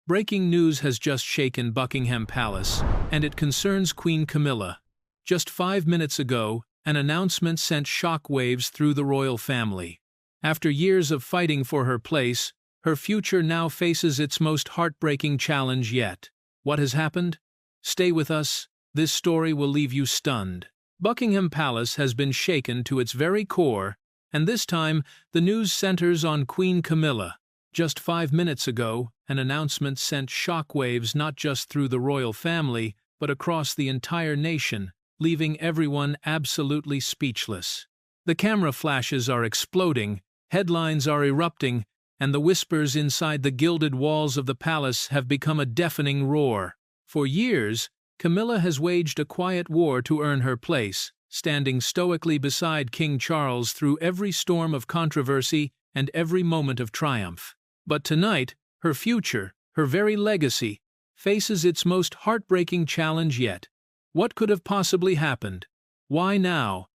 Breaking news has just shaken Buckingham Palace, and it concerns Queen Camilla. Just 5 minutes ago, an announcement sent shockwaves through the royal family. After years of fighting for her place, her future now faces its most heartbreaking challenge yet. What has happened? Stay with us. This story will leave you stunned. Buckingham Palace has been shaken to its very core, and this time the news centers on Queen Camilla. Just 5 minutes ago, an announcement sent shockwaves not just through the royal family, but across the entire nation, leaving everyone absolutely speechless. The camera flashes are exploding, headlines are erupting, and the whispers inside the gilded walls of the palace have become a deafening roar. For years, Camilla has waged a quiet war to earn her place, standing stoically beside King Charles through every storm of controversy and every moment of triumph. But tonight, her future, her very legacy, faces its most heartbreaking challenge yet. What could have possibly happened? Why now?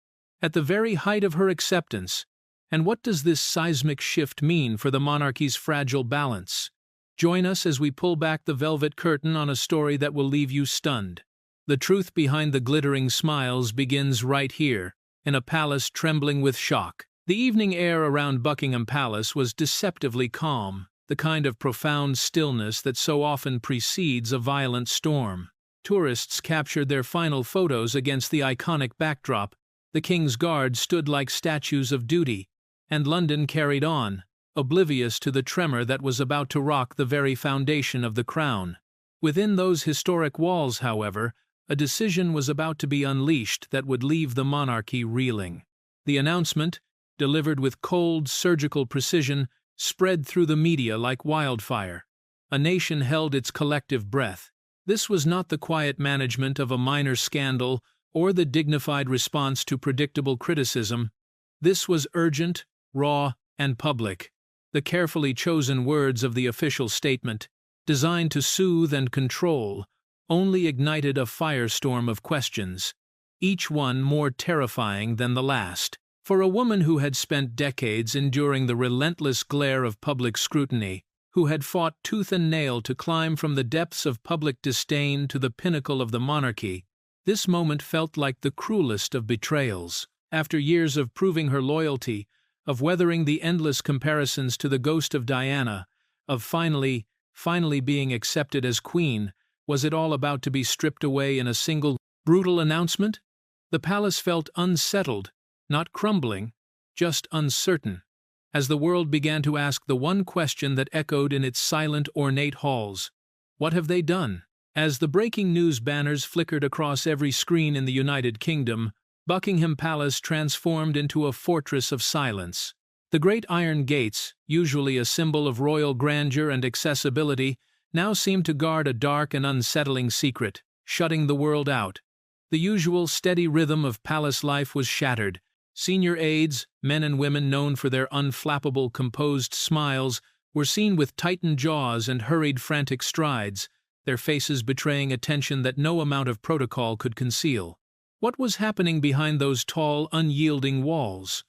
At the very height of her acceptance? And what does this seismic shift mean for the monarchy's fragile balance? Join us as we pull back the velvet curtain on a story that will leave you stunned. The truth behind the glittering smiles begins right here, in a palace trembling with shock. The evening air around Buckingham Palace was deceptively calm, the kind of profound stillness that so often precedes a violent storm. Tourists captured their final photos against the iconic backdrop, the King's Guard stood like statues of duty, and London carried on, oblivious to the tremor that was about to rock the very foundation of the crown. Within those historic walls, however, a decision was about to be unleashed that would leave the monarchy reeling. The announcement, delivered with cold, surgical precision, spread through the media like wildfire. A nation held its collective breath. This was not the quiet management of a minor scandal or the dignified response to predictable criticism. This was urgent, raw, and public. The carefully chosen words of the official statement, designed to soothe and control, only ignited a firestorm of questions, each one more terrifying than the last. For a woman who had spent decades enduring the relentless glare of public scrutiny, who had fought tooth and nail to climb from the depths of public disdain to the pinnacle of the monarchy, this moment felt like the cruelest of betrayals. After years of proving her loyalty, of weathering the endless comparisons to the ghost of Diana, of finally being accepted as queen, was it all about to be stripped away in a single, brutal announcement? The palace felt unsettled, not crumbling, just uncertain, as the world began to ask the one question that echoed in its silent, ornate halls. What have they done? As the breaking news banners flickered across every screen in the United Kingdom, Buckingham Palace transformed into a fortress of silence. The great iron gates, usually a symbol of royal grandeur and accessibility, now seemed to guard a dark and unsettling secret, shutting the world out. The usual steady rhythm of palace life was shattered. Senior aides, men and women known for their unflappable, composed smiles, were seen with tightened jaws and hurried, frantic strides, their faces betraying a tension that no amount of protocol could conceal. What was happening behind those tall, unyielding walls?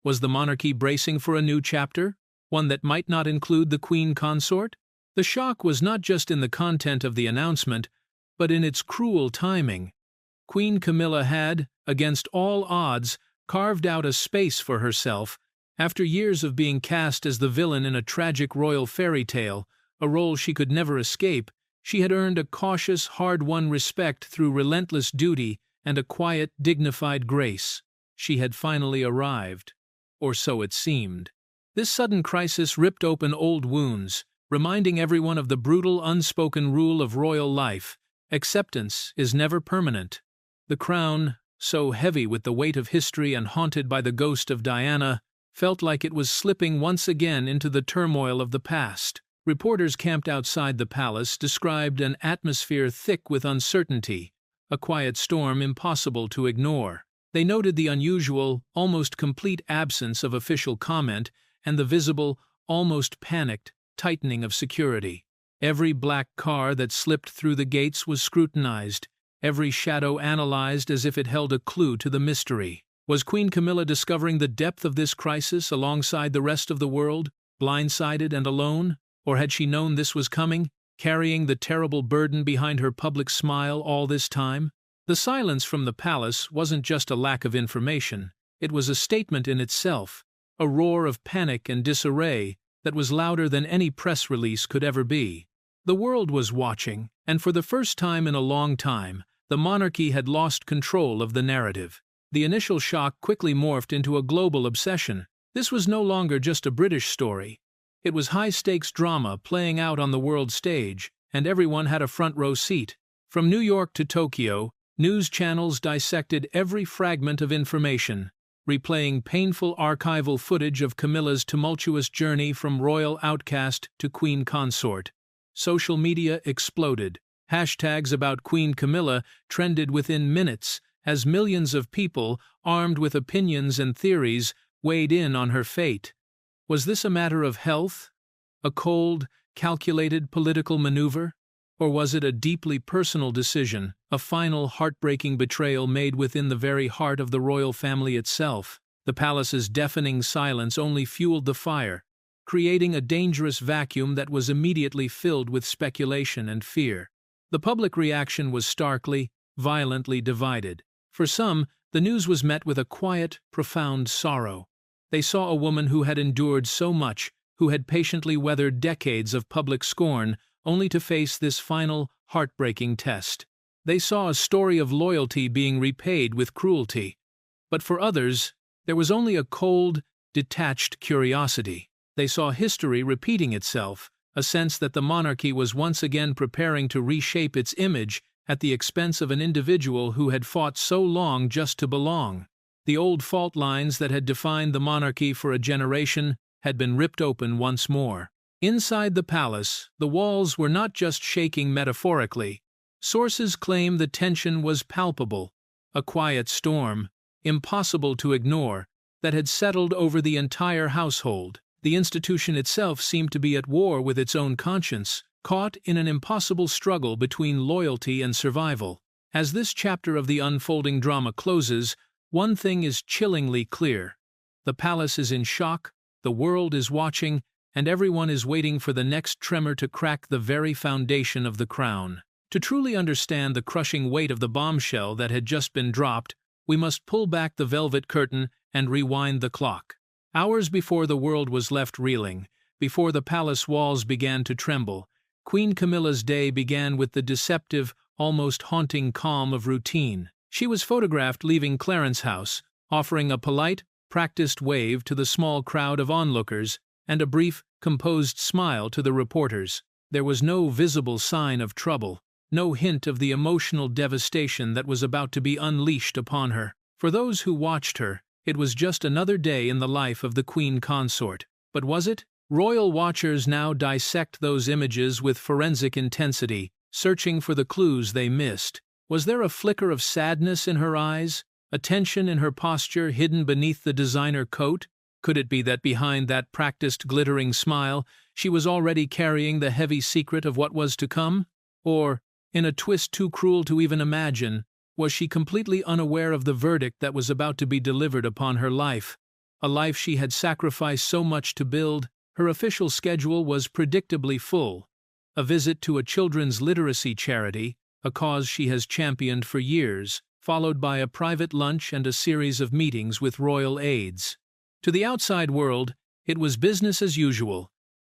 Was the monarchy bracing for a new chapter, one that might not include the queen consort? The shock was not just in the content of the announcement, but in its cruel timing. Queen Camilla had, against all odds, carved out a space for herself. After years of being cast as the villain in a tragic royal fairy tale, a role she could never escape, she had earned a cautious, hard-won respect through relentless duty and a quiet, dignified grace. She had finally arrived. Or so it seemed. This sudden crisis ripped open old wounds, reminding everyone of the brutal, unspoken rule of royal life. Acceptance is never permanent. The crown, so heavy with the weight of history and haunted by the ghost of Diana, felt like it was slipping once again into the turmoil of the past. Reporters camped outside the palace described an atmosphere thick with uncertainty, a quiet storm impossible to ignore. They noted the unusual, almost complete absence of official comment and the visible, almost panicked, tightening of security. Every black car that slipped through the gates was scrutinized, every shadow analyzed as if it held a clue to the mystery. Was Queen Camilla discovering the depth of this crisis alongside the rest of the world, blindsided and alone? Or had she known this was coming, carrying the terrible burden behind her public smile all this time? The silence from the palace wasn't just a lack of information, it was a statement in itself, a roar of panic and disarray that was louder than any press release could ever be. The world was watching, and for the first time in a long time, the monarchy had lost control of the narrative. The initial shock quickly morphed into a global obsession. This was no longer just a British story. It was high-stakes drama playing out on the world stage, and everyone had a front-row seat. From New York to Tokyo, news channels dissected every fragment of information, replaying painful archival footage of Camilla's tumultuous journey from royal outcast to queen consort. Social media exploded. Hashtags about Queen Camilla trended within minutes as millions of people, armed with opinions and theories, weighed in on her fate. Was this a matter of health? A cold, calculated political maneuver? Or was it a deeply personal decision, a final heartbreaking betrayal made within the very heart of the royal family itself? The palace's deafening silence only fueled the fire, creating a dangerous vacuum that was immediately filled with speculation and fear. The public reaction was starkly, violently divided. For some, the news was met with a quiet, profound sorrow. They saw a woman who had endured so much, who had patiently weathered decades of public scorn, only to face this final, heartbreaking test. They saw a story of loyalty being repaid with cruelty. But for others, there was only a cold, detached curiosity. They saw history repeating itself, a sense that the monarchy was once again preparing to reshape its image at the expense of an individual who had fought so long just to belong. The old fault lines that had defined the monarchy for a generation had been ripped open once more. Inside the palace, the walls were not just shaking metaphorically. Sources claim the tension was palpable, a quiet storm, impossible to ignore, that had settled over the entire household. The institution itself seemed to be at war with its own conscience, caught in an impossible struggle between loyalty and survival. As this chapter of the unfolding drama closes, one thing is chillingly clear. The palace is in shock, the world is watching, and everyone is waiting for the next tremor to crack the very foundation of the crown. To truly understand the crushing weight of the bombshell that had just been dropped, we must pull back the velvet curtain and rewind the clock. Hours before the world was left reeling, before the palace walls began to tremble, Queen Camilla's day began with the deceptive, almost haunting calm of routine. She was photographed leaving Clarence House, offering a polite, practiced wave to the small crowd of onlookers and a brief, composed smile to the reporters. There was no visible sign of trouble, no hint of the emotional devastation that was about to be unleashed upon her. For those who watched her, it was just another day in the life of the queen consort. But was it? Royal watchers now dissect those images with forensic intensity, searching for the clues they missed. Was there a flicker of sadness in her eyes, a tension in her posture hidden beneath the designer coat? Could it be that behind that practiced glittering smile, she was already carrying the heavy secret of what was to come? Or, in a twist too cruel to even imagine, was she completely unaware of the verdict that was about to be delivered upon her life? A life she had sacrificed so much to build. Her official schedule was predictably full. A visit to a children's literacy charity, a cause she has championed for years, followed by a private lunch and a series of meetings with royal aides. To the outside world, it was business as usual,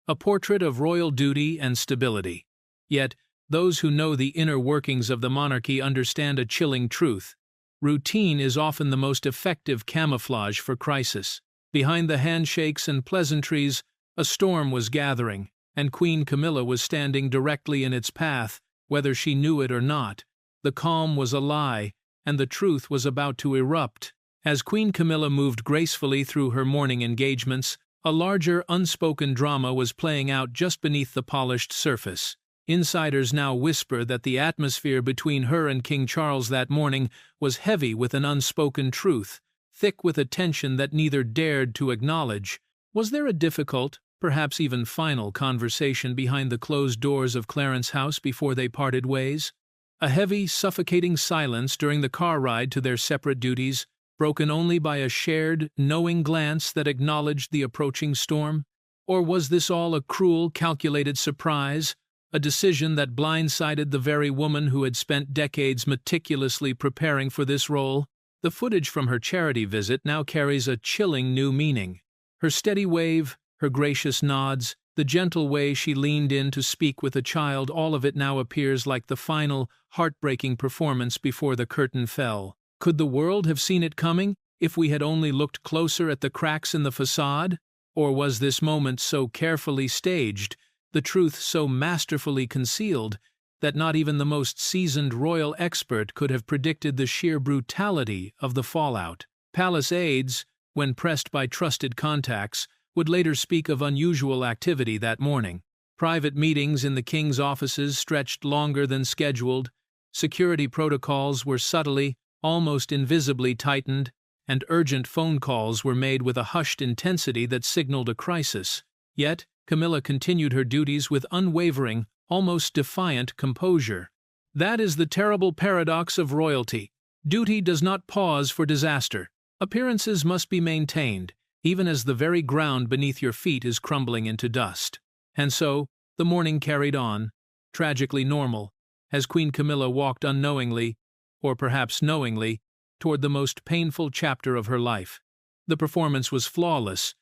a portrait of royal duty and stability. Yet, those who know the inner workings of the monarchy understand a chilling truth. Routine is often the most effective camouflage for crisis. Behind the handshakes and pleasantries, a storm was gathering, and Queen Camilla was standing directly in its path, whether she knew it or not. The calm was a lie, and the truth was about to erupt. As Queen Camilla moved gracefully through her morning engagements, a larger, unspoken drama was playing out just beneath the polished surface. Insiders now whisper that the atmosphere between her and King Charles that morning was heavy with an unspoken truth, thick with a tension that neither dared to acknowledge. Was there a difficult, perhaps even final conversation behind the closed doors of Clarence House before they parted ways? A heavy, suffocating silence during the car ride to their separate duties, broken only by a shared, knowing glance that acknowledged the approaching storm? Or was this all a cruel, calculated surprise, a decision that blindsided the very woman who had spent decades meticulously preparing for this role. The footage from her charity visit now carries a chilling new meaning. Her steady wave, her gracious nods, the gentle way she leaned in to speak with a child, all of it now appears like the final, heartbreaking performance before the curtain fell. Could the world have seen it coming if we had only looked closer at the cracks in the facade? Or was this moment so carefully staged, the truth so masterfully concealed, that not even the most seasoned royal expert could have predicted the sheer brutality of the fallout? Palace aides, when pressed by trusted contacts, would later speak of unusual activity that morning. Private meetings in the king's offices stretched longer than scheduled, security protocols were subtly, almost invisibly tightened, and urgent phone calls were made with a hushed intensity that signaled a crisis. Yet, Camilla continued her duties with unwavering, almost defiant composure. That is the terrible paradox of royalty. Duty does not pause for disaster. Appearances must be maintained, even as the very ground beneath your feet is crumbling into dust. And so, the morning carried on, tragically normal, as Queen Camilla walked unknowingly, or perhaps knowingly, toward the most painful chapter of her life. The performance was flawless,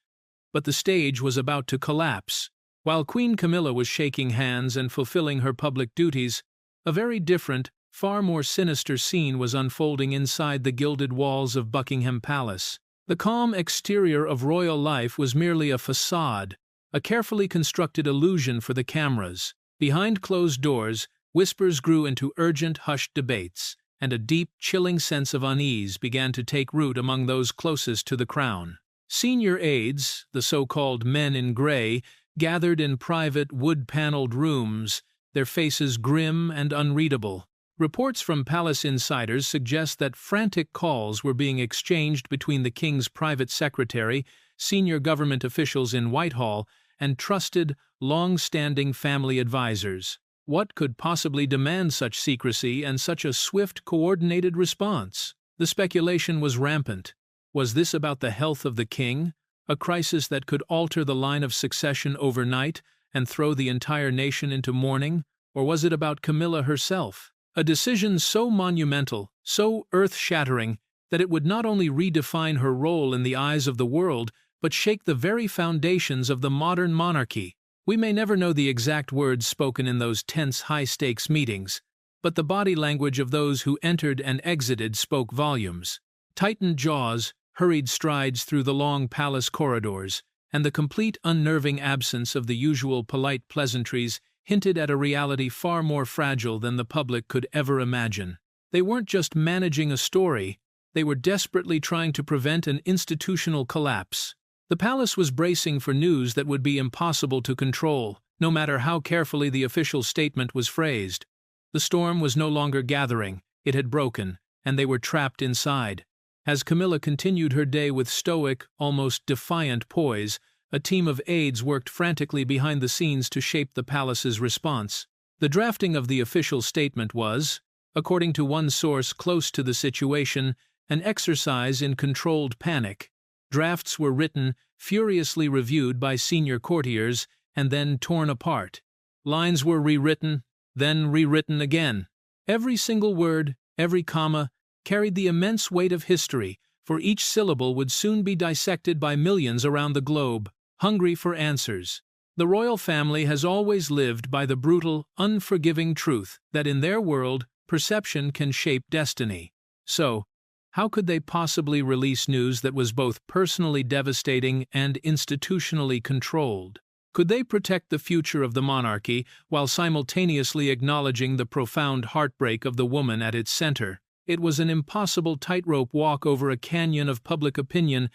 but the stage was about to collapse. While Queen Camilla was shaking hands and fulfilling her public duties, a very different, far more sinister scene was unfolding inside the gilded walls of Buckingham Palace. The calm exterior of royal life was merely a facade, a carefully constructed illusion for the cameras. Behind closed doors, whispers grew into urgent, hushed debates, and a deep, chilling sense of unease began to take root among those closest to the crown. Senior aides, the so-called men in gray, gathered in private, wood-paneled rooms, their faces grim and unreadable. Reports from palace insiders suggest that frantic calls were being exchanged between the king's private secretary, senior government officials in Whitehall, and trusted, long-standing family advisors. What could possibly demand such secrecy and such a swift, coordinated response? The speculation was rampant. Was this about the health of the king, a crisis that could alter the line of succession overnight and throw the entire nation into mourning? Or was it about Camilla herself? A decision so monumental, so earth-shattering, that it would not only redefine her role in the eyes of the world, but shake the very foundations of the modern monarchy. We may never know the exact words spoken in those tense, high-stakes meetings, but the body language of those who entered and exited spoke volumes. Tightened jaws, hurried strides through the long palace corridors, and the complete unnerving absence of the usual polite pleasantries hinted at a reality far more fragile than the public could ever imagine. They weren't just managing a story, they were desperately trying to prevent an institutional collapse. The palace was bracing for news that would be impossible to control, no matter how carefully the official statement was phrased. The storm was no longer gathering, it had broken, and they were trapped inside. As Camilla continued her day with stoic, almost defiant poise, a team of aides worked frantically behind the scenes to shape the palace's response. The drafting of the official statement was, according to one source close to the situation, an exercise in controlled panic. Drafts were written, furiously reviewed by senior courtiers, and then torn apart. Lines were rewritten, then rewritten again. Every single word, every comma, carried the immense weight of history, for each syllable would soon be dissected by millions around the globe, hungry for answers. The royal family has always lived by the brutal, unforgiving truth that in their world, perception can shape destiny. So, how could they possibly release news that was both personally devastating and institutionally controlled? Could they protect the future of the monarchy while simultaneously acknowledging the profound heartbreak of the woman at its center? It was an impossible tightrope walk over a canyon of public opinion.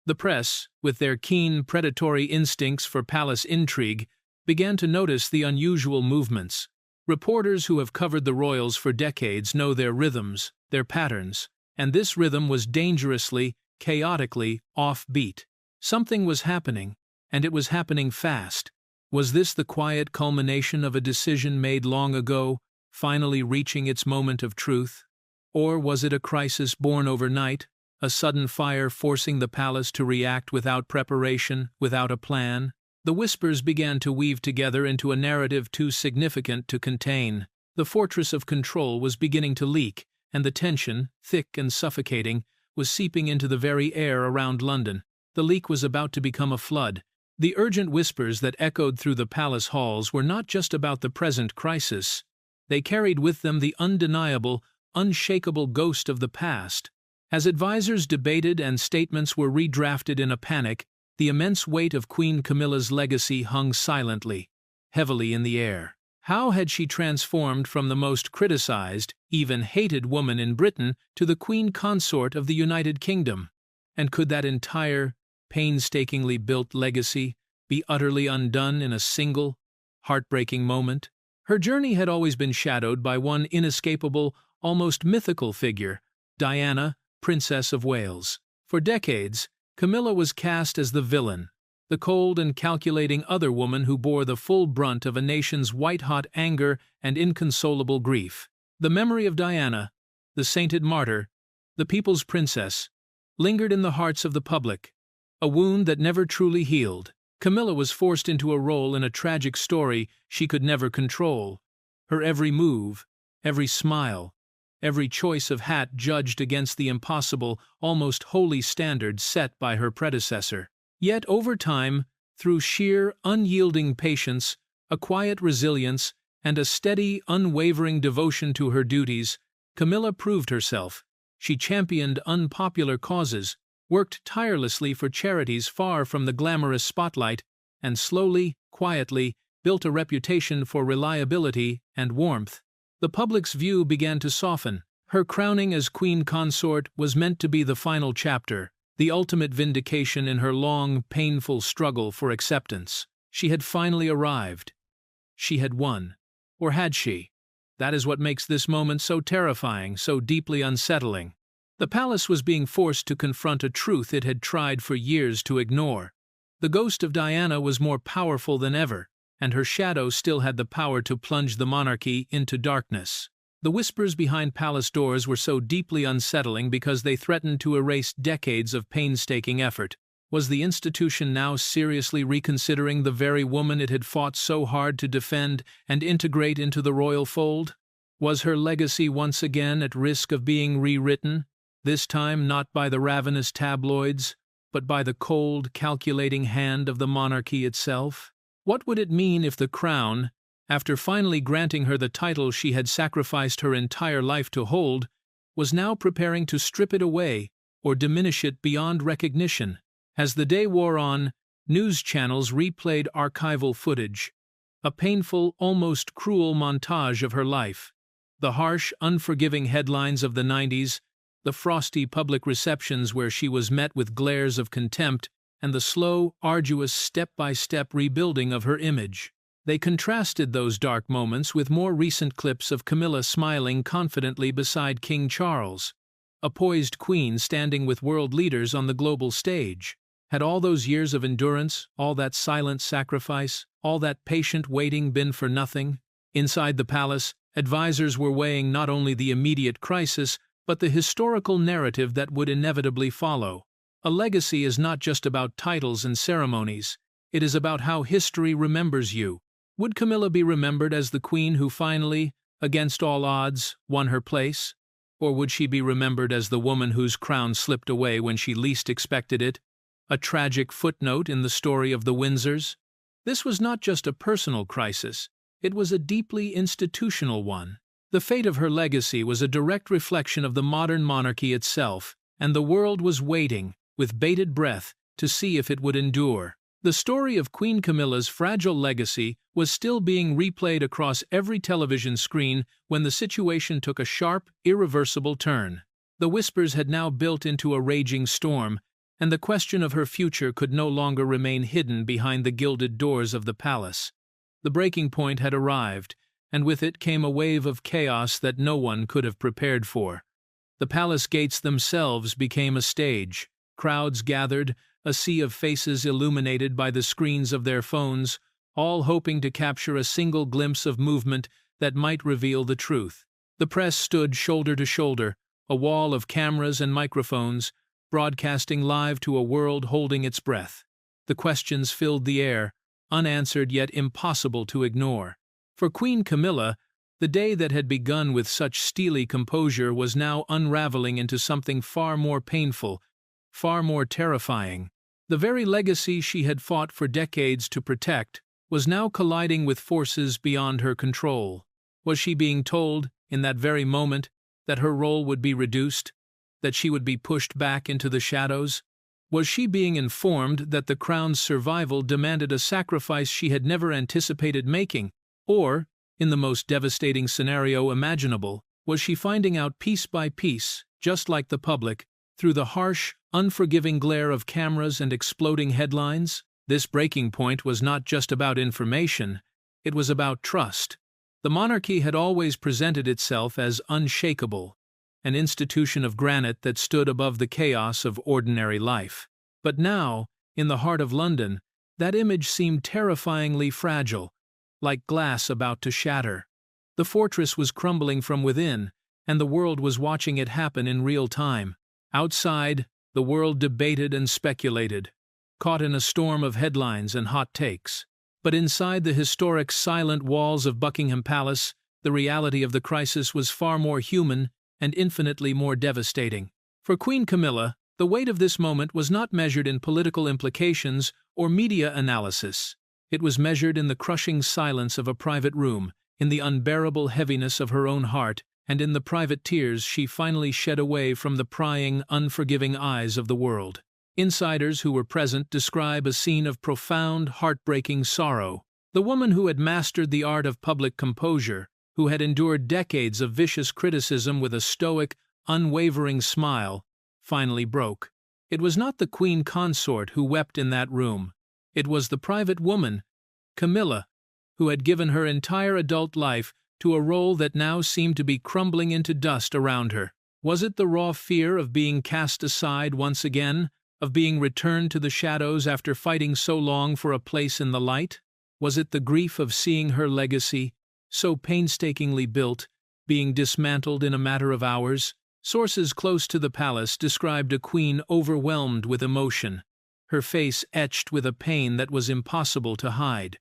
The press, with their keen, predatory instincts for palace intrigue, began to notice the unusual movements. Reporters who have covered the royals for decades know their rhythms, their patterns, and this rhythm was dangerously, chaotically offbeat. Something was happening, and it was happening fast. Was this the quiet culmination of a decision made long ago, finally reaching its moment of truth? Or was it a crisis born overnight, a sudden fire forcing the palace to react without preparation, without a plan? The whispers began to weave together into a narrative too significant to contain. The fortress of control was beginning to leak, and the tension, thick and suffocating, was seeping into the very air around London. The leak was about to become a flood. The urgent whispers that echoed through the palace halls were not just about the present crisis. They carried with them the undeniable, unshakable ghost of the past. As advisors debated and statements were redrafted in a panic, the immense weight of Queen Camilla's legacy hung silently, heavily in the air. How had she transformed from the most criticized, even hated woman in Britain to the Queen Consort of the United Kingdom? And could that entire, painstakingly built legacy be utterly undone in a single, heartbreaking moment? Her journey had always been shadowed by one inescapable, almost mythical figure, Diana, Princess of Wales. For decades, Camilla was cast as the villain, the cold and calculating other woman who bore the full brunt of a nation's white-hot anger and inconsolable grief. The memory of Diana, the sainted martyr, the people's princess, lingered in the hearts of the public, a wound that never truly healed. Camilla was forced into a role in a tragic story she could never control. Her every move, every smile, every choice of hat judged against the impossible, almost holy standards set by her predecessor. Yet over time, through sheer, unyielding patience, a quiet resilience, and a steady, unwavering devotion to her duties, Camilla proved herself. She championed unpopular causes, worked tirelessly for charities far from the glamorous spotlight, and slowly, quietly, built a reputation for reliability and warmth. The public's view began to soften. Her crowning as Queen Consort was meant to be the final chapter, the ultimate vindication in her long, painful struggle for acceptance. She had finally arrived. She had won. Or had she? That is what makes this moment so terrifying, so deeply unsettling. The palace was being forced to confront a truth it had tried for years to ignore. The ghost of Diana was more powerful than ever, and her shadow still had the power to plunge the monarchy into darkness. The whispers behind palace doors were so deeply unsettling because they threatened to erase decades of painstaking effort. Was the institution now seriously reconsidering the very woman it had fought so hard to defend and integrate into the royal fold? Was her legacy once again at risk of being rewritten, this time not by the ravenous tabloids, but by the cold, calculating hand of the monarchy itself? What would it mean if the crown, after finally granting her the title she had sacrificed her entire life to hold, was now preparing to strip it away or diminish it beyond recognition? As the day wore on, news channels replayed archival footage, a painful, almost cruel montage of her life. The harsh, unforgiving headlines of the 90s, the frosty public receptions where she was met with glares of contempt, and the slow, arduous, step-by-step rebuilding of her image. They contrasted those dark moments with more recent clips of Camilla smiling confidently beside King Charles, a poised queen standing with world leaders on the global stage. Had all those years of endurance, all that silent sacrifice, all that patient waiting been for nothing? Inside the palace, advisors were weighing not only the immediate crisis, but the historical narrative that would inevitably follow. A legacy is not just about titles and ceremonies. It is about how history remembers you. Would Camilla be remembered as the queen who finally, against all odds, won her place? Or would she be remembered as the woman whose crown slipped away when she least expected it? A tragic footnote in the story of the Windsors? This was not just a personal crisis. It was a deeply institutional one. The fate of her legacy was a direct reflection of the modern monarchy itself, and the world was waiting, with bated breath, to see if it would endure. The story of Queen Camilla's fragile legacy was still being replayed across every television screen when the situation took a sharp, irreversible turn. The whispers had now built into a raging storm, and the question of her future could no longer remain hidden behind the gilded doors of the palace. The breaking point had arrived, and with it came a wave of chaos that no one could have prepared for. The palace gates themselves became a stage. Crowds gathered, a sea of faces illuminated by the screens of their phones, all hoping to capture a single glimpse of movement that might reveal the truth. The press stood shoulder to shoulder, a wall of cameras and microphones, broadcasting live to a world holding its breath. The questions filled the air, unanswered yet impossible to ignore. For Queen Camilla, the day that had begun with such steely composure was now unraveling into something far more painful, far more terrifying. The very legacy she had fought for decades to protect was now colliding with forces beyond her control. Was she being told, in that very moment, that her role would be reduced, that she would be pushed back into the shadows? Was she being informed that the crown's survival demanded a sacrifice she had never anticipated making? Or, in the most devastating scenario imaginable, was she finding out piece by piece, just like the public, through the harsh, unforgiving glare of cameras and exploding headlines? This breaking point was not just about information, it was about trust. The monarchy had always presented itself as unshakable, an institution of granite that stood above the chaos of ordinary life. But now, in the heart of London, that image seemed terrifyingly fragile, like glass about to shatter. The fortress was crumbling from within, and the world was watching it happen in real time. Outside, the world debated and speculated, caught in a storm of headlines and hot takes. But inside the historic silent walls of Buckingham Palace, the reality of the crisis was far more human and infinitely more devastating. For Queen Camilla, the weight of this moment was not measured in political implications or media analysis. It was measured in the crushing silence of a private room, in the unbearable heaviness of her own heart, and in the private tears she finally shed away from the prying, unforgiving eyes of the world. Insiders who were present describe a scene of profound, heartbreaking sorrow. The woman who had mastered the art of public composure, who had endured decades of vicious criticism with a stoic, unwavering smile, finally broke. It was not the queen consort who wept in that room. It was the private woman, Camilla, who had given her entire adult life to a role that now seemed to be crumbling into dust around her. Was it the raw fear of being cast aside once again, of being returned to the shadows after fighting so long for a place in the light? Was it the grief of seeing her legacy, so painstakingly built, being dismantled in a matter of hours? Sources close to the palace described a queen overwhelmed with emotion, her face etched with a pain that was impossible to hide.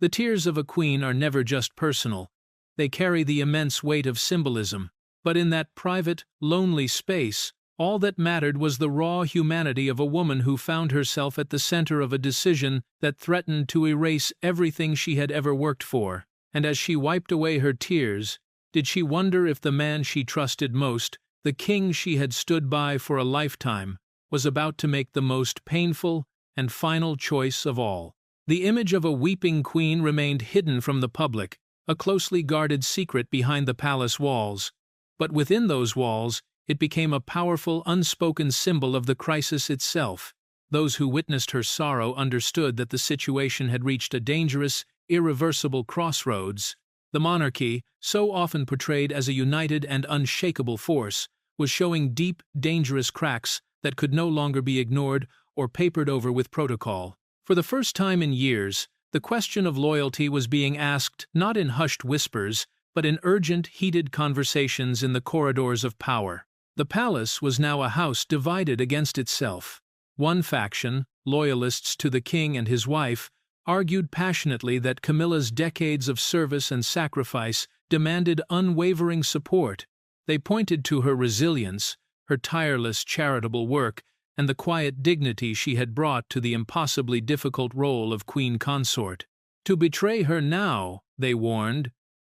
The tears of a queen are never just personal. They carry the immense weight of symbolism. But in that private, lonely space, all that mattered was the raw humanity of a woman who found herself at the center of a decision that threatened to erase everything she had ever worked for. And as she wiped away her tears, did she wonder if the man she trusted most, the king she had stood by for a lifetime, was about to make the most painful and final choice of all? The image of a weeping queen remained hidden from the public, a closely guarded secret behind the palace walls. But within those walls, it became a powerful, unspoken symbol of the crisis itself. Those who witnessed her sorrow understood that the situation had reached a dangerous, irreversible crossroads. The monarchy, so often portrayed as a united and unshakable force, was showing deep, dangerous cracks that could no longer be ignored or papered over with protocol. For the first time in years, the question of loyalty was being asked not in hushed whispers, but in urgent, heated conversations in the corridors of power. The palace was now a house divided against itself. One faction, loyalists to the king and his wife, argued passionately that Camilla's decades of service and sacrifice demanded unwavering support. They pointed to her resilience, her tireless charitable work, and the quiet dignity she had brought to the impossibly difficult role of queen consort. To betray her now, they warned,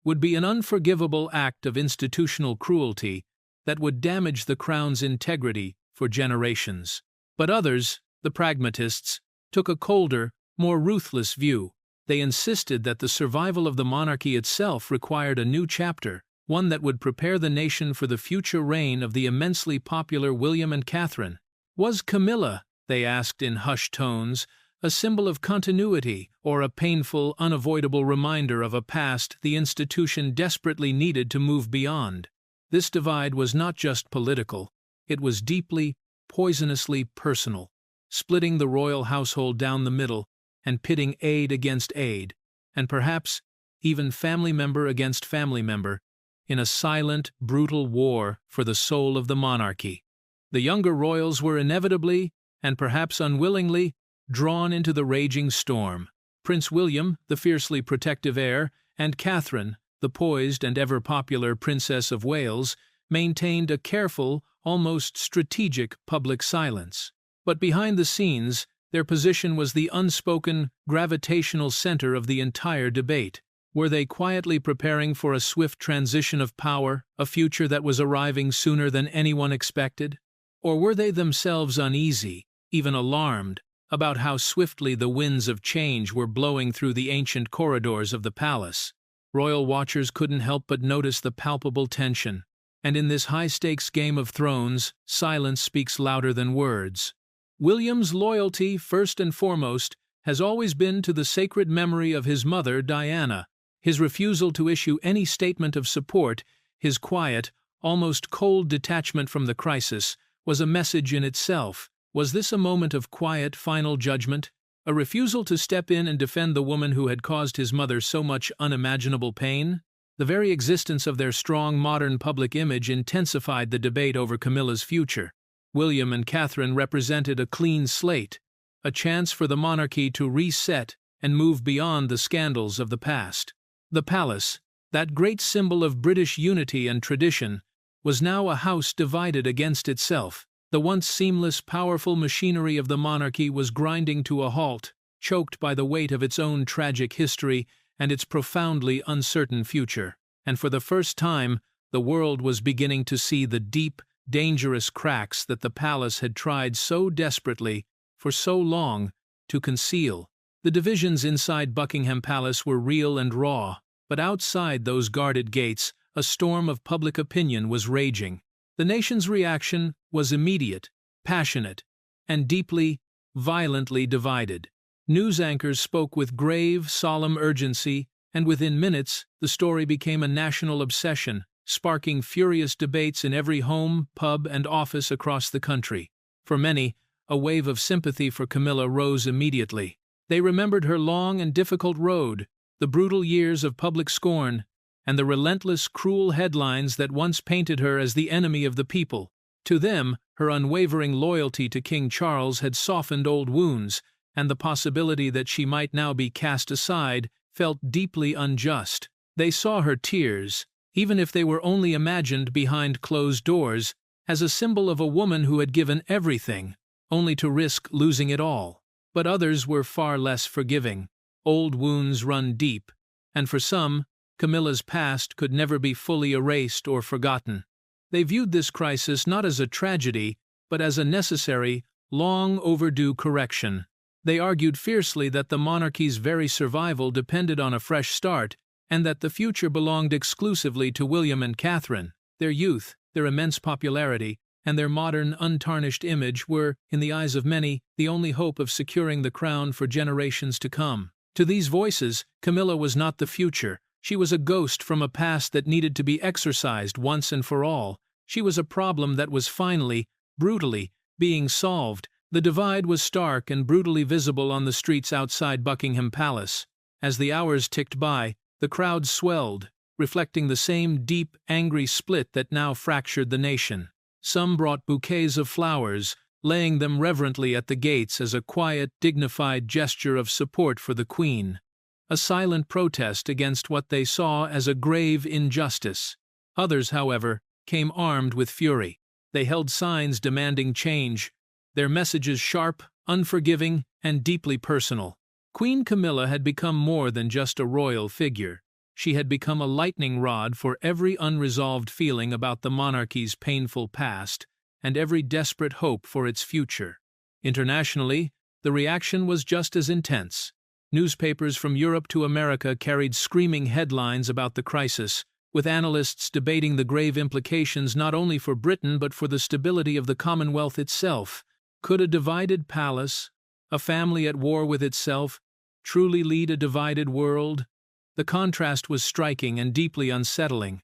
would be an unforgivable act of institutional cruelty that would damage the crown's integrity for generations. But others, the pragmatists, took a colder, more ruthless view. They insisted that the survival of the monarchy itself required a new chapter, one that would prepare the nation for the future reign of the immensely popular William and Catherine. Was Camilla, they asked in hushed tones, a symbol of continuity or a painful, unavoidable reminder of a past the institution desperately needed to move beyond? This divide was not just political, it was deeply, poisonously personal, splitting the royal household down the middle and pitting aide against aide, and perhaps even family member against family member, in a silent, brutal war for the soul of the monarchy. The younger royals were inevitably, and perhaps unwillingly, drawn into the raging storm. Prince William, the fiercely protective heir, and Catherine, the poised and ever-popular Princess of Wales, maintained a careful, almost strategic public silence. But behind the scenes, their position was the unspoken, gravitational center of the entire debate. Were they quietly preparing for a swift transition of power, a future that was arriving sooner than anyone expected? Or were they themselves uneasy, even alarmed, about how swiftly the winds of change were blowing through the ancient corridors of the palace? Royal watchers couldn't help but notice the palpable tension. And in this high-stakes Game of Thrones, silence speaks louder than words. William's loyalty, first and foremost, has always been to the sacred memory of his mother, Diana. His refusal to issue any statement of support, his quiet, almost cold detachment from the crisis, was a message in itself. Was this a moment of quiet, final judgment? A refusal to step in and defend the woman who had caused his mother so much unimaginable pain? The very existence of their strong modern public image intensified the debate over Camilla's future. William and Catherine represented a clean slate, a chance for the monarchy to reset and move beyond the scandals of the past. The palace, that great symbol of British unity and tradition, was now a house divided against itself. The once seamless, powerful machinery of the monarchy was grinding to a halt, choked by the weight of its own tragic history and its profoundly uncertain future. And for the first time, the world was beginning to see the deep, dangerous cracks that the palace had tried so desperately, for so long, to conceal. The divisions inside Buckingham Palace were real and raw, but outside those guarded gates, a storm of public opinion was raging. The nation's reaction was immediate, passionate, and deeply, violently divided. News anchors spoke with grave, solemn urgency, and within minutes, the story became a national obsession, sparking furious debates in every home, pub, and office across the country. For many, a wave of sympathy for Camilla rose immediately. They remembered her long and difficult road, the brutal years of public scorn, and the relentless, cruel headlines that once painted her as the enemy of the people. To them, her unwavering loyalty to King Charles had softened old wounds, and the possibility that she might now be cast aside felt deeply unjust. They saw her tears, even if they were only imagined behind closed doors, as a symbol of a woman who had given everything, only to risk losing it all. But others were far less forgiving. Old wounds run deep, and for some, Camilla's past could never be fully erased or forgotten. They viewed this crisis not as a tragedy, but as a necessary, long overdue correction. They argued fiercely that the monarchy's very survival depended on a fresh start, and that the future belonged exclusively to William and Catherine. Their youth, their immense popularity, and their modern, untarnished image were, in the eyes of many, the only hope of securing the crown for generations to come. To these voices, Camilla was not the future. She was a ghost from a past that needed to be exorcised once and for all. She was a problem that was finally, brutally, being solved. The divide was stark and brutally visible on the streets outside Buckingham Palace. As the hours ticked by, the crowd swelled, reflecting the same deep, angry split that now fractured the nation. Some brought bouquets of flowers, laying them reverently at the gates as a quiet, dignified gesture of support for the Queen, a silent protest against what they saw as a grave injustice. Others, however, came armed with fury. They held signs demanding change, their messages sharp, unforgiving, and deeply personal. Queen Camilla had become more than just a royal figure. She had become a lightning rod for every unresolved feeling about the monarchy's painful past and every desperate hope for its future. Internationally, the reaction was just as intense. Newspapers from Europe to America carried screaming headlines about the crisis, with analysts debating the grave implications not only for Britain but for the stability of the Commonwealth itself. Could a divided palace, a family at war with itself, truly lead a divided world? The contrast was striking and deeply unsettling.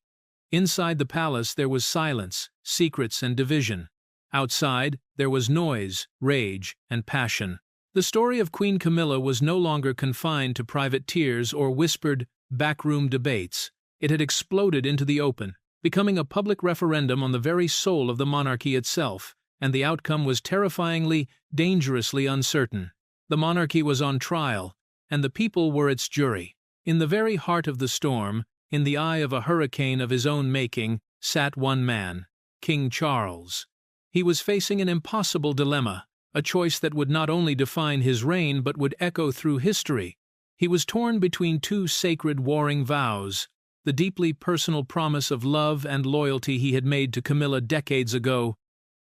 Inside the palace there was silence, secrets, and division. Outside, there was noise, rage, and passion. The story of Queen Camilla was no longer confined to private tears or whispered, backroom debates. It had exploded into the open, becoming a public referendum on the very soul of the monarchy itself, and the outcome was terrifyingly, dangerously uncertain. The monarchy was on trial, and the people were its jury. In the very heart of the storm, in the eye of a hurricane of his own making, sat one man, King Charles. He was facing an impossible dilemma, a choice that would not only define his reign but would echo through history. He was torn between two sacred warring vows: the deeply personal promise of love and loyalty he had made to Camilla decades ago,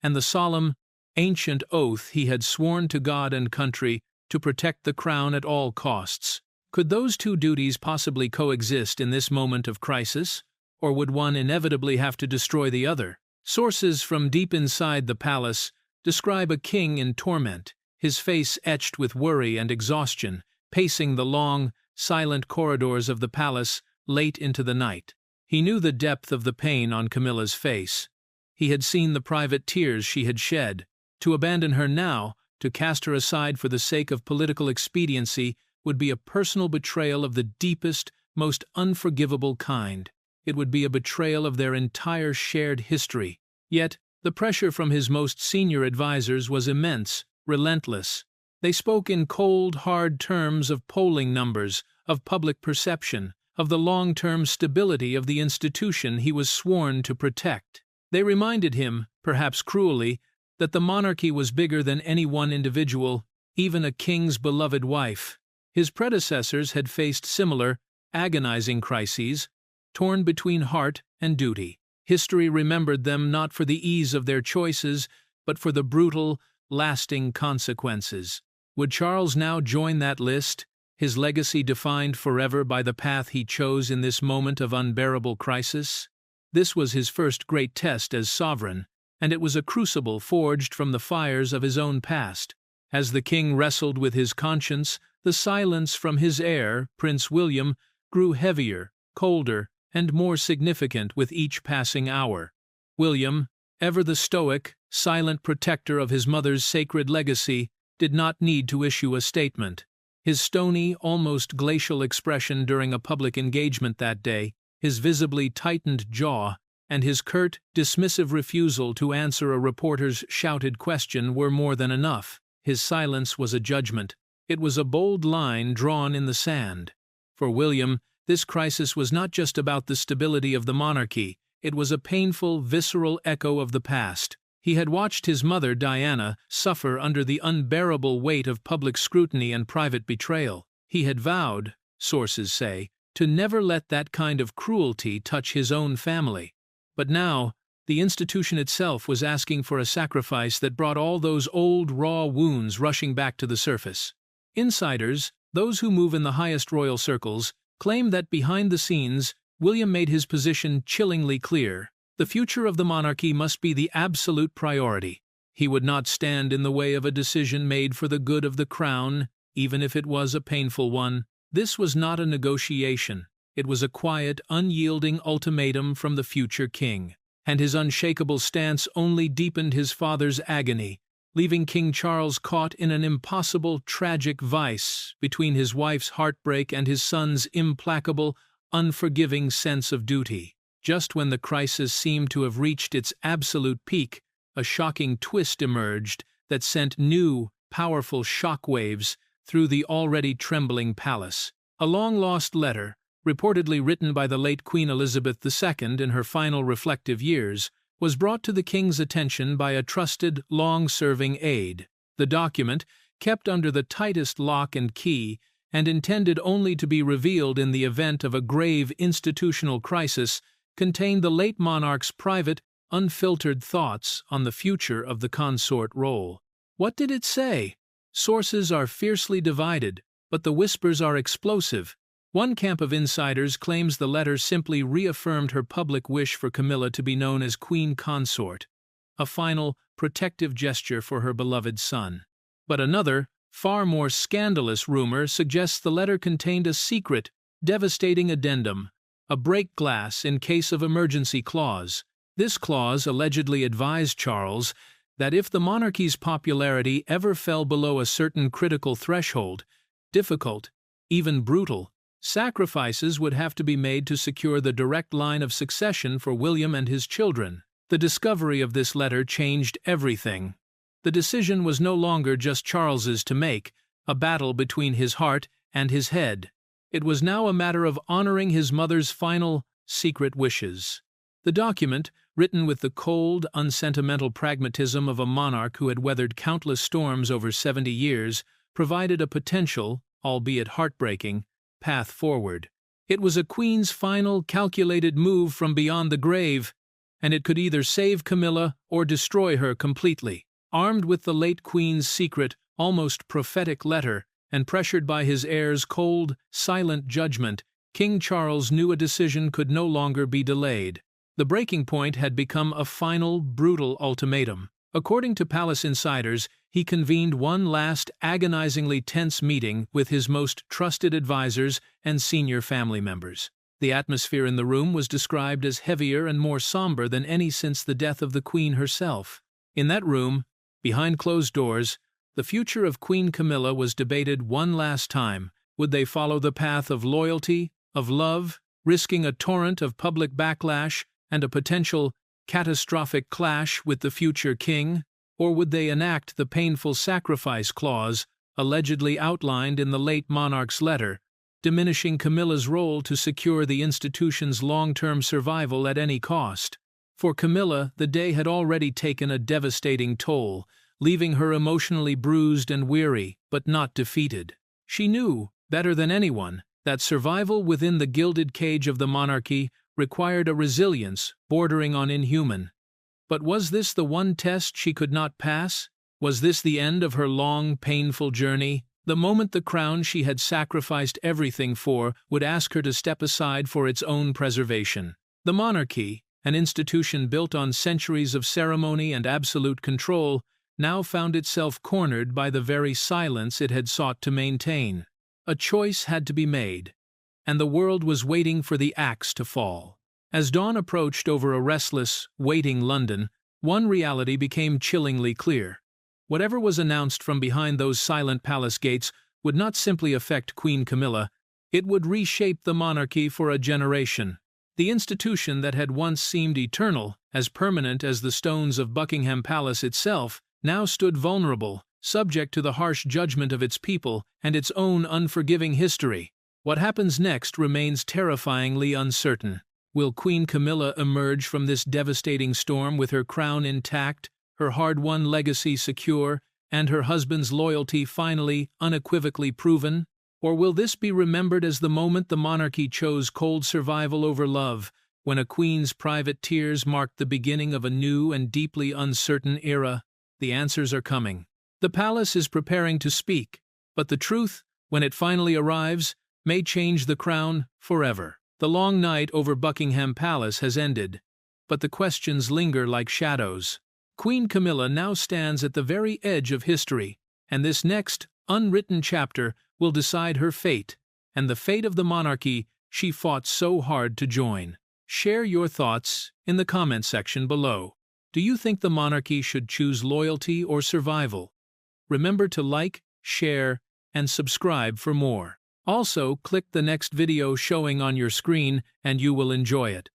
and the solemn, ancient oath he had sworn to God and country to protect the crown at all costs. Could those two duties possibly coexist in this moment of crisis, or would one inevitably have to destroy the other? Sources from deep inside the palace describe a king in torment, his face etched with worry and exhaustion, pacing the long, silent corridors of the palace late into the night. He knew the depth of the pain on Camilla's face. He had seen the private tears she had shed. To abandon her now, to cast her aside for the sake of political expediency, would be a personal betrayal of the deepest, most unforgivable kind. It would be a betrayal of their entire shared history. Yet, the pressure from his most senior advisers was immense, relentless. They spoke in cold, hard terms of polling numbers, of public perception, of the long-term stability of the institution he was sworn to protect. They reminded him, perhaps cruelly, that the monarchy was bigger than any one individual, even a king's beloved wife. His predecessors had faced similar, agonizing crises, torn between heart and duty. History remembered them not for the ease of their choices, but for the brutal, lasting consequences. Would Charles now join that list, his legacy defined forever by the path he chose in this moment of unbearable crisis? This was his first great test as sovereign, and it was a crucible forged from the fires of his own past. As the king wrestled with his conscience, the silence from his heir, Prince William, grew heavier, colder, and more significant with each passing hour. William, ever the stoic, silent protector of his mother's sacred legacy, did not need to issue a statement. His stony, almost glacial expression during a public engagement that day, his visibly tightened jaw, and his curt, dismissive refusal to answer a reporter's shouted question were more than enough. His silence was a judgment. It was a bold line drawn in the sand. For William, this crisis was not just about the stability of the monarchy, it was a painful, visceral echo of the past. He had watched his mother, Diana, suffer under the unbearable weight of public scrutiny and private betrayal. He had vowed, sources say, to never let that kind of cruelty touch his own family. But now, the institution itself was asking for a sacrifice that brought all those old, raw wounds rushing back to the surface. Insiders, those who move in the highest royal circles, claim that behind the scenes, William made his position chillingly clear. The future of the monarchy must be the absolute priority. He would not stand in the way of a decision made for the good of the crown, even if it was a painful one. This was not a negotiation. It was a quiet, unyielding ultimatum from the future king. And his unshakable stance only deepened his father's agony, leaving King Charles caught in an impossible, tragic vice between his wife's heartbreak and his son's implacable, unforgiving sense of duty. Just when the crisis seemed to have reached its absolute peak, a shocking twist emerged that sent new, powerful shockwaves through the already trembling palace. A long-lost letter, reportedly written by the late Queen Elizabeth II in her final reflective years, was brought to the king's attention by a trusted, long-serving aide. The document, kept under the tightest lock and key, and intended only to be revealed in the event of a grave institutional crisis, contained the late monarch's private, unfiltered thoughts on the future of the consort role. What did it say? Sources are fiercely divided, but the whispers are explosive. One camp of insiders claims the letter simply reaffirmed her public wish for Camilla to be known as Queen Consort, a final, protective gesture for her beloved son. But another, far more scandalous rumor suggests the letter contained a secret, devastating addendum, a break glass in case of emergency clause. This clause allegedly advised Charles that if the monarchy's popularity ever fell below a certain critical threshold, difficult, even brutal, sacrifices would have to be made to secure the direct line of succession for William and his children. The discovery of this letter changed everything. The decision was no longer just Charles's to make, a battle between his heart and his head. It was now a matter of honoring his mother's final, secret wishes. The document, written with the cold, unsentimental pragmatism of a monarch who had weathered countless storms over 70 years, provided a potential, albeit heartbreaking, path forward. It was a queen's final, calculated move from beyond the grave, and it could either save Camilla or destroy her completely. Armed with the late queen's secret, almost prophetic letter, and pressured by his heir's cold, silent judgment, King Charles knew a decision could no longer be delayed. The breaking point had become a final, brutal ultimatum. According to palace insiders, he convened one last agonizingly tense meeting with his most trusted advisors and senior family members. The atmosphere in the room was described as heavier and more somber than any since the death of the Queen herself. In that room, behind closed doors, the future of Queen Camilla was debated one last time. Would they follow the path of loyalty, of love, risking a torrent of public backlash and a potential catastrophic clash with the future king? Or would they enact the painful sacrifice clause allegedly outlined in the late monarch's letter, diminishing Camilla's role to secure the institution's long-term survival at any cost? For Camilla, the day had already taken a devastating toll, leaving her emotionally bruised and weary, but not defeated. She knew, better than anyone, that survival within the gilded cage of the monarchy required a resilience bordering on inhuman. But was this the one test she could not pass? Was this the end of her long, painful journey? The moment the crown she had sacrificed everything for would ask her to step aside for its own preservation. The monarchy, an institution built on centuries of ceremony and absolute control, now found itself cornered by the very silence it had sought to maintain. A choice had to be made, and the world was waiting for the axe to fall. As dawn approached over a restless, waiting London, one reality became chillingly clear. Whatever was announced from behind those silent palace gates would not simply affect Queen Camilla, it would reshape the monarchy for a generation. The institution that had once seemed eternal, as permanent as the stones of Buckingham Palace itself, now stood vulnerable, subject to the harsh judgment of its people and its own unforgiving history. What happens next remains terrifyingly uncertain. Will Queen Camilla emerge from this devastating storm with her crown intact, her hard-won legacy secure, and her husband's loyalty finally, unequivocally proven? Or will this be remembered as the moment the monarchy chose cold survival over love, when a queen's private tears marked the beginning of a new and deeply uncertain era? The answers are coming. The palace is preparing to speak, but the truth, when it finally arrives, may change the crown forever. The long night over Buckingham Palace has ended, but the questions linger like shadows. Queen Camilla now stands at the very edge of history, and this next, unwritten chapter will decide her fate, and the fate of the monarchy she fought so hard to join. Share your thoughts in the comment section below. Do you think the monarchy should choose loyalty or survival? Remember to like, share, and subscribe for more. Also, click the next video showing on your screen and you will enjoy it.